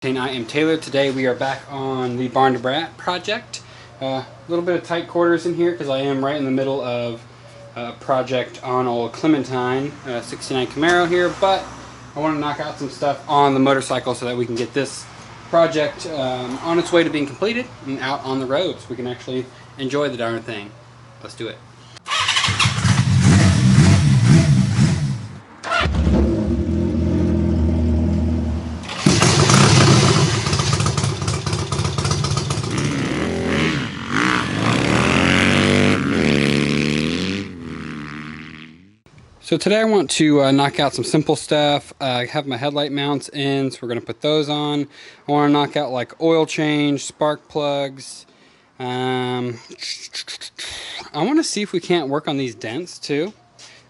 And I am Taylor. Today we are back on the Barn to Brat project. A little bit of tight quarters in here because I am right in the middle of a project on old Clementine 69 Camaro here, but I want to knock out some stuff on the motorcycle so that we can get this project on its way to being completed and out on the road so we can actually enjoy the darn thing. Let's do it. So today I want to knock out some simple stuff. I have my headlight mounts in, so we're going to put those on. I want to knock out like oil change, spark plugs. I want to see if we can't work on these dents too.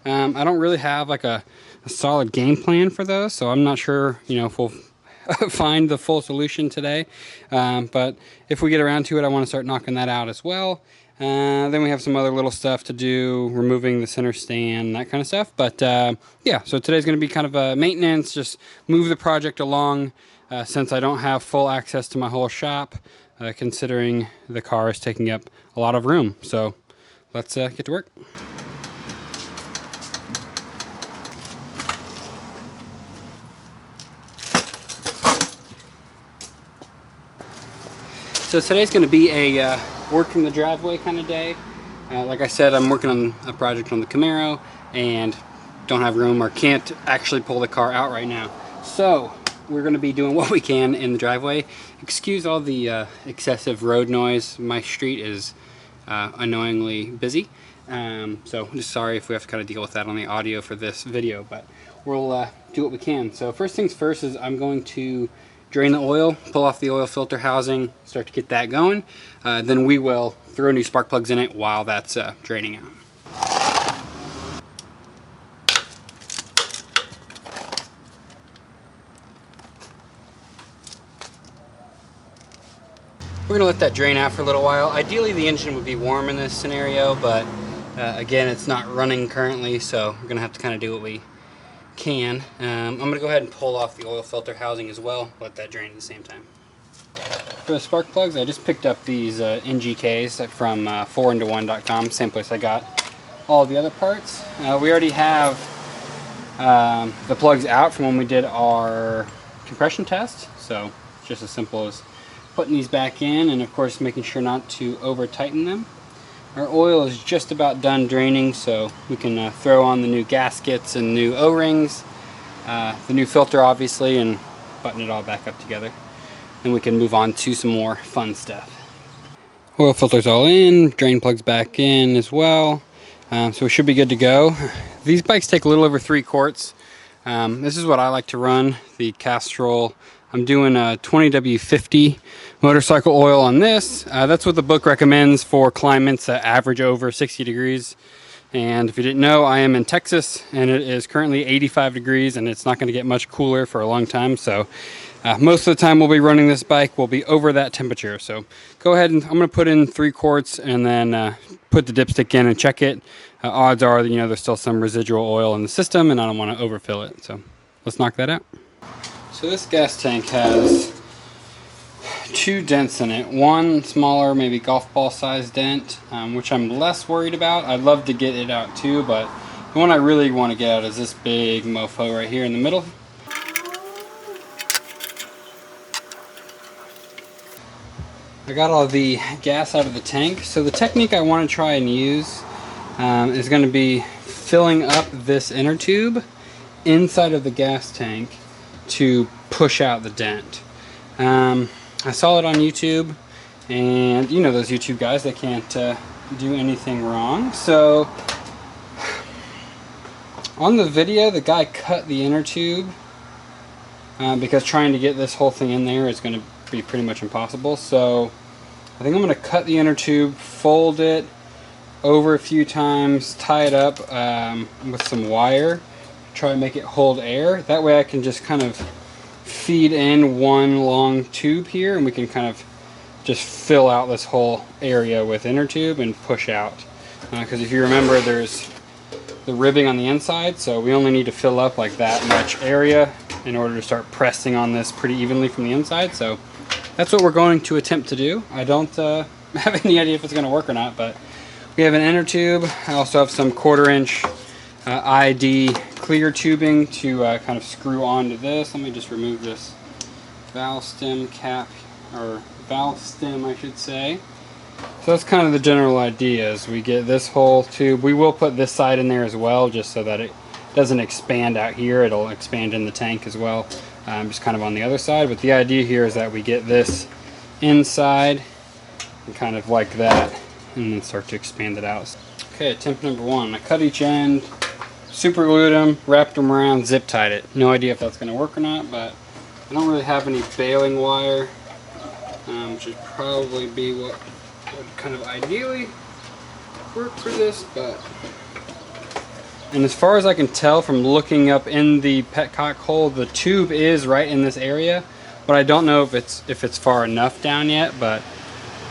I don't really have like a solid game plan for those, so I'm not sure, if we'll find the full solution today. But if we get around to it, I want to start knocking that out as well. Then we have some other little stuff to do, removing the center stand, that kind of stuff. But yeah, so today's going to be kind of a maintenance, just move the project along since I don't have full access to my whole shop, considering the car is taking up a lot of room. So let's get to work. So today's going to be a working the driveway kind of day. Like I said, I'm working on a project on the Camaro and don't have room or can't actually pull the car out right now. So we're going to be doing what we can in the driveway. Excuse all the excessive road noise. My street is annoyingly busy. So I'm just sorry if we have to kind of deal with that on the audio for this video, but we'll do what we can. So first things first is I'm going to drain the oil, pull off the oil filter housing, start to get that going. Then we will throw new spark plugs in it while that's draining out. We're gonna let that drain out for a little while. Ideally the engine would be warm in this scenario, but again, it's not running currently, so we're gonna have to kind of do what we can. I'm going to go ahead and pull off the oil filter housing as well, let that drain at the same time. For the spark plugs, I just picked up these NGKs from 4into1.com, same place I got all the other parts. We already have the plugs out from when we did our compression test, so it's just as simple as putting these back in and of course making sure not to over tighten them. Our oil is just about done draining, so we can throw on the new gaskets and new O-rings, the new filter obviously, and button it all back up together. Then we can move on to some more fun stuff. Oil filter's all in, drain plugs back in as well, so we should be good to go. These bikes take a little over 3 quarts. This is what I like to run, the Castrol. I'm doing a 20W50 motorcycle oil on this. That's what the book recommends for climates that average over 60 degrees. And if you didn't know, I am in Texas and it is currently 85 degrees and it's not going to get much cooler for a long time. So most of the time we'll be running this bike will be over that temperature. So go ahead and I'm going to put in 3 quarts and then put the dipstick in and check it. Odds are that, there's still some residual oil in the system and I don't want to overfill it. So let's knock that out. So this gas tank has 2 dents in it. One smaller, maybe golf ball sized dent, which I'm less worried about. I'd love to get it out too, but the one I really want to get out is this big mofo right here in the middle. I got all the gas out of the tank. So the technique I want to try and use is going to be filling up this inner tube inside of the gas tank to push out the dent. I saw it on YouTube, and those YouTube guys, they can't do anything wrong. So on the video, the guy cut the inner tube because trying to get this whole thing in there is going to be pretty much impossible. So I think I'm going to cut the inner tube, fold it over a few times, tie it up with some wire, try to make it hold air. That way I can just kind of feed in one long tube here and we can kind of just fill out this whole area with inner tube and push out. Because if you remember, there's the ribbing on the inside, so we only need to fill up like that much area in order to start pressing on this pretty evenly from the inside. So that's what we're going to attempt to do. I don't have any idea if it's going to work or not, but we have an inner tube. I also have some 1/4 inch ID clear tubing to kind of screw onto this. Let me just remove this valve stem cap, or valve stem I should say. So that's kind of the general idea, is we get this whole tube. We will put this side in there as well, just so that it doesn't expand out here. It'll expand in the tank as well, just kind of on the other side. But the idea here is that we get this inside and kind of like that, and then start to expand it out. Okay, attempt number 1. I cut each end, super glued them, wrapped them around, zip tied it. No idea if that's going to work or not, but I don't really have any baling wire, which would probably be what would kind of ideally work for this. And as far as I can tell from looking up in the petcock hole, the tube is right in this area, but I don't know if it's far enough down yet. But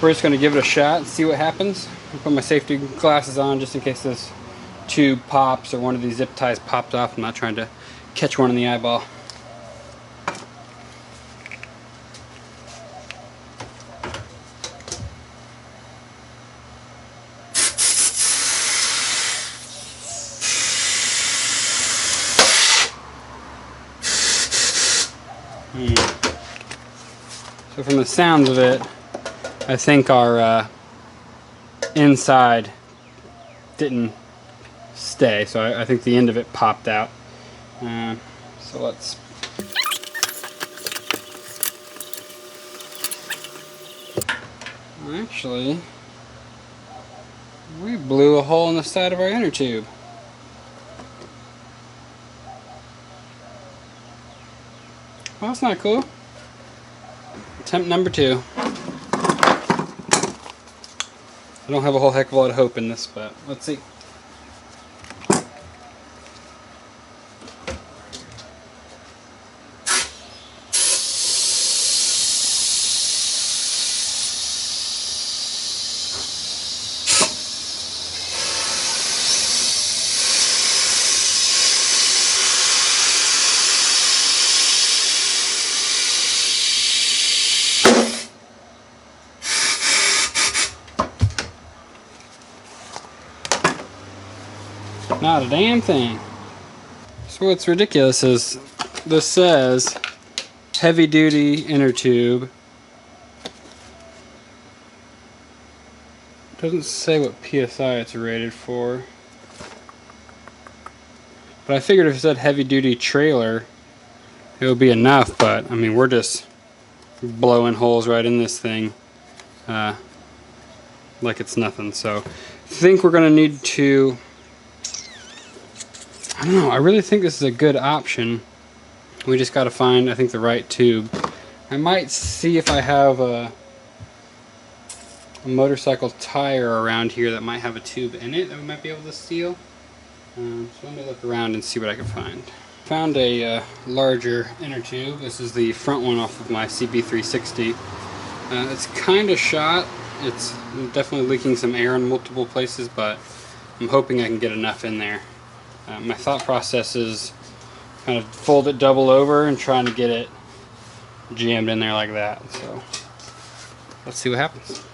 we're just going to give it a shot and see what happens. I'll put my safety glasses on just in case this tube pops or one of these zip ties popped off. I'm not trying to catch one in the eyeball. So from the sounds of it, I think our inside didn't stay, so I think the end of it popped out. So let's... Actually, we blew a hole in the side of our inner tube. Well, that's not cool. Attempt number 2. I don't have a whole heck of a lot of hope in this, but let's see. Not a damn thing. So what's ridiculous is this says heavy duty inner tube. It doesn't say what PSI it's rated for. But I figured if it said heavy duty trailer, it would be enough, but I mean, we're just blowing holes right in this thing like it's nothing. So I think we're gonna need to, I don't know, I really think this is a good option. We just got to find, I think, the right tube. I might see if I have a motorcycle tire around here that might have a tube in it that we might be able to steal. So let me look around and see what I can find. Found a larger inner tube. This is the front one off of my CB360. It's kind of shot. It's definitely leaking some air in multiple places, but I'm hoping I can get enough in there. My thought process is kind of fold it double over and trying to get it jammed in there like that. So let's see what happens.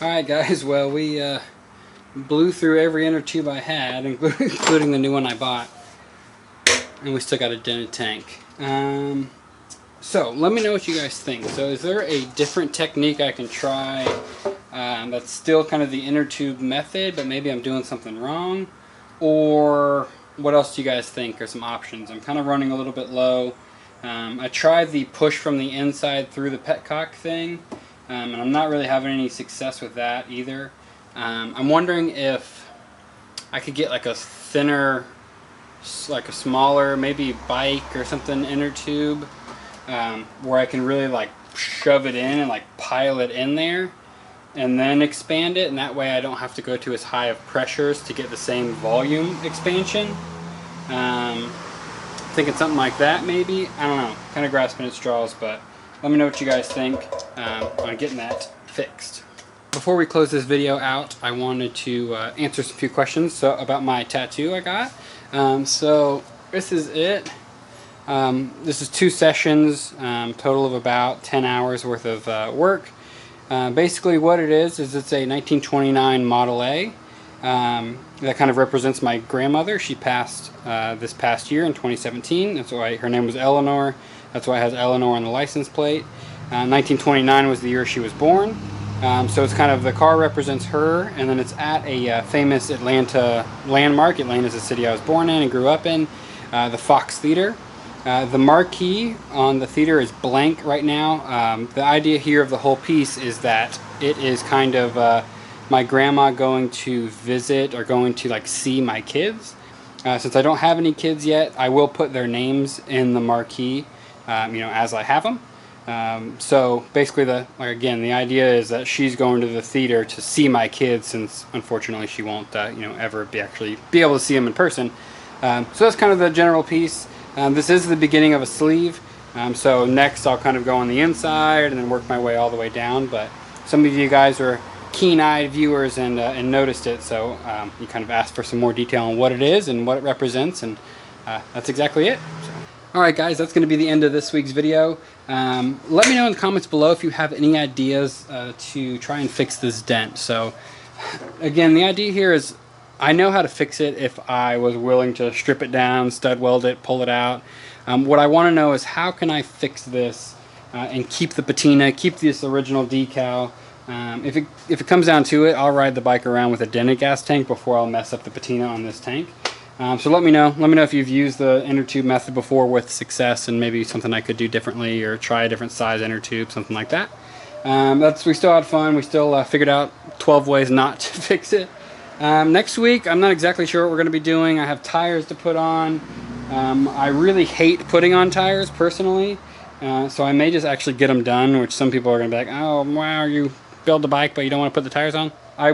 Alright guys, well we blew through every inner tube I had, including the new one I bought, and we still got a dented tank. So let me know what you guys think. So is there a different technique I can try that's still kind of the inner tube method, but maybe I'm doing something wrong? Or what else do you guys think are some options? I'm kind of running a little bit low. I tried the push from the inside through the petcock thing, and I'm not really having any success with that either. I'm wondering if I could get like a thinner, like a smaller, maybe bike or something inner tube, where I can really like shove it in and like pile it in there and then expand it, and that way I don't have to go to as high of pressures to get the same volume expansion. Thinking something like that maybe. I don't know, kind of grasping at straws, but let me know what you guys think on getting that fixed. Before we close this video out, I wanted to answer some few questions about my tattoo I got. So this is it. This is 2 sessions, total of about 10 hours worth of work. Basically what it is it's a 1929 Model A. That kind of represents my grandmother. She passed this past year in 2017. That's why her name was Eleanor. That's why it has Eleanor on the license plate. 1929 was the year she was born. So it's kind of, the car represents her, and then it's at a famous Atlanta landmark. Atlanta is the city I was born in and grew up in, the Fox Theater. The marquee on the theater is blank right now. The idea here of the whole piece is that it is kind of my grandma going to visit or going to like see my kids. Since I don't have any kids yet, I will put their names in the marquee, as I have them. So basically, the idea is that she's going to the theater to see my kids, since unfortunately she won't, ever be able to see them in person. So that's kind of the general piece. This is the beginning of a sleeve. So next I'll kind of go on the inside and then work my way all the way down. But some of you guys are keen-eyed viewers and noticed it, so you kind of asked for some more detail on what it is and what it represents, and that's exactly it. Alright guys, that's going to be the end of this week's video. Let me know in the comments below if you have any ideas to try and fix this dent. So again, the idea here is I know how to fix it if I was willing to strip it down, stud weld it, pull it out. What I want to know is how can I fix this and keep the patina, keep this original decal. If it comes down to it, I'll ride the bike around with a dented gas tank before I'll mess up the patina on this tank. So let me know if you've used the inner tube method before with success, and maybe something I could do differently, or try a different size inner tube, something like that. We still had fun. We still figured out 12 ways not to fix it. Next week, I'm not exactly sure what we're going to be doing. I have tires to put on. I really hate putting on tires personally, so I may just actually get them done, which some people are going to be like, oh wow, you build the bike but you don't want to put the tires on. I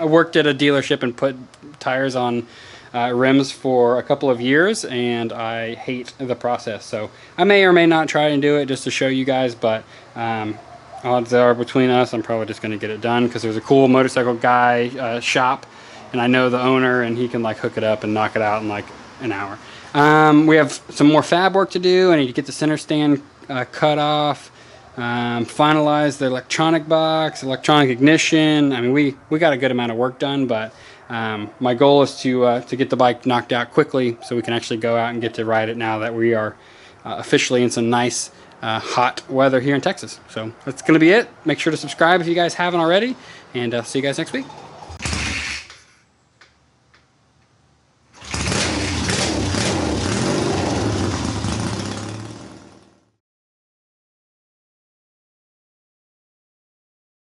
worked at a dealership and put tires on rims for a couple of years, and I hate the process. So I may or may not try and do it just to show you guys, but odds are between us I'm probably just going to get it done, because there's a cool motorcycle guy shop, and I know the owner, and he can like hook it up and knock it out in like an hour. We have some more fab work to do. I need to get the center stand cut off, finalize the electronic box, electronic ignition. I mean, we got a good amount of work done, but my goal is to get the bike knocked out quickly so we can actually go out and get to ride it now that we are officially in some nice hot weather here in Texas. So that's going to be it. Make sure to subscribe if you guys haven't already, and see you guys next week.